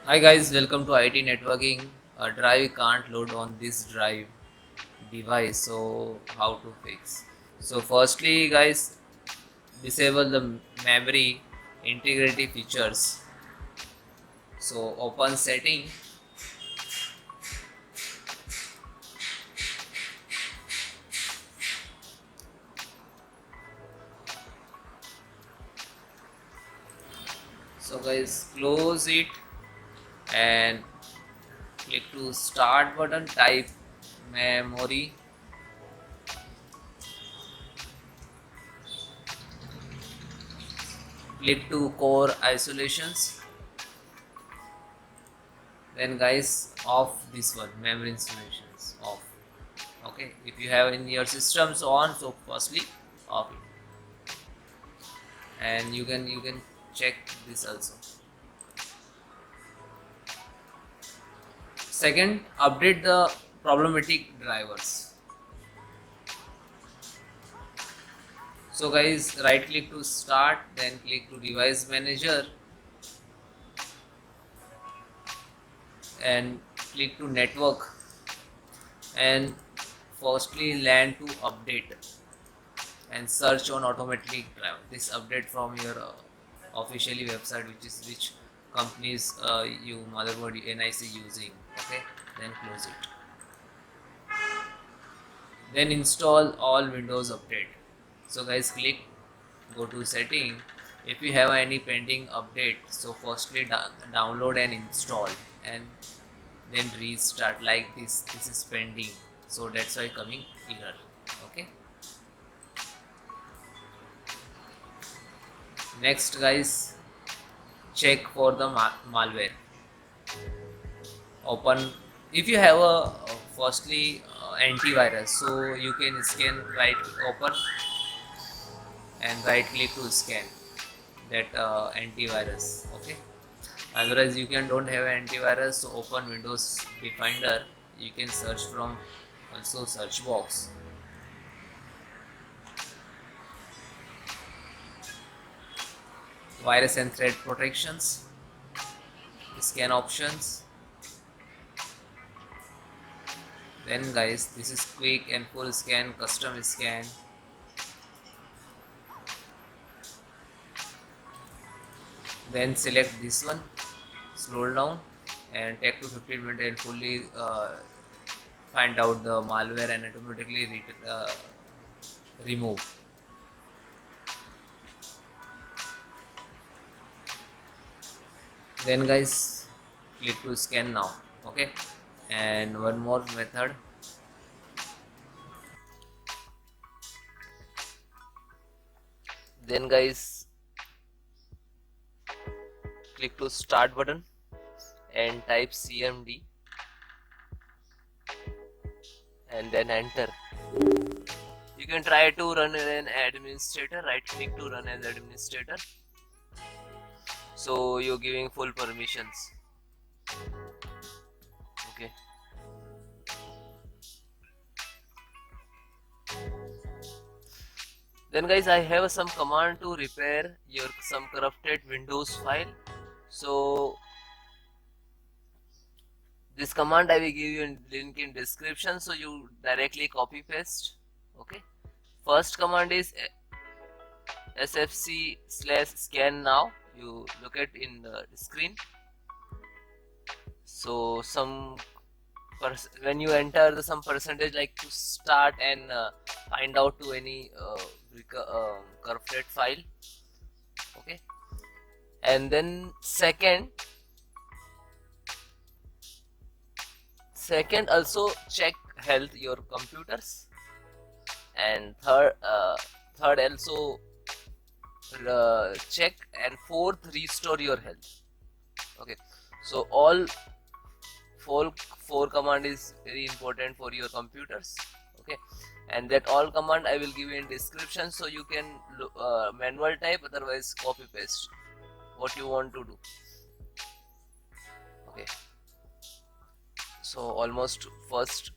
Hi guys, welcome to IT networking. A drive can't load on this drive device, so how to fix? So firstly guys, disable the memory integrity features. So open setting. So guys, close it and click to start button, type memory, click to core isolations. Then guys, off this one, memory installations off. Okay, if you have in your systems on, so firstly off it, and you can check this also. Second, update the problematic drivers. So guys, right click to start, then click to device manager and click to network, and firstly land to update and search on automatic drive. This update from your officially website, which companies you motherboard NIC using. Okay, then close it. Then install all Windows update. So guys, click go to setting. If you have any pending update, so firstly download and install, and then restart. Like this is pending, so that's why coming error. Okay, next guys, check for the malware. Open, if you have a firstly antivirus, so you can scan, right, open and right click to scan that antivirus. Okay, otherwise you can don't have antivirus, so open Windows Defender. You can search from also search box, virus and threat protections, scan options. Then guys, this is quick and full scan, custom scan. Then select this one, scroll down and take to 15 minutes and fully find out the malware and automatically remove. Then guys, click to scan now. Okay, and one more method. Then guys, click to start button and type CMD and then enter. You can try to run an administrator, right click to run as administrator, so you're giving full permissions. Okay, then guys, I have some command to repair your some corrupted Windows file. So this command I will give you in link in description, so you directly copy paste. Okay, first command is sfc/scan now. You look at in the screen. So some when you enter the some percentage, like to start and find out to any corrupted file. Okay, and then second also check health your computers, and third also check, and fourth restore your health. Okay, so all four command is very important for your computers. Okay, and that all command I will give you in description, so you can manual type, otherwise copy paste what you want to do. Okay, so almost first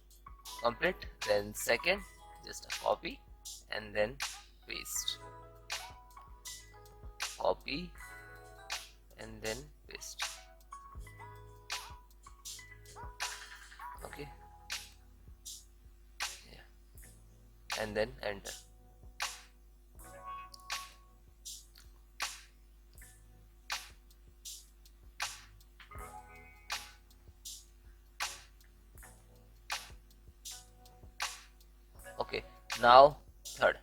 complete, then second just a copy and then paste, copy and then paste. and then enter. Okay, now third.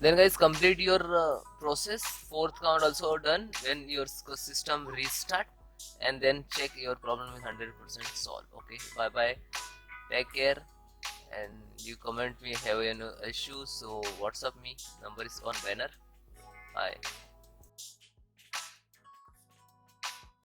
Then guys, complete your process. Fourth count also done. When your system restart, and then check your problem is 100% solved. Okay, bye bye, take care, and you comment me have any issue, so WhatsApp me, number is on banner. Bye.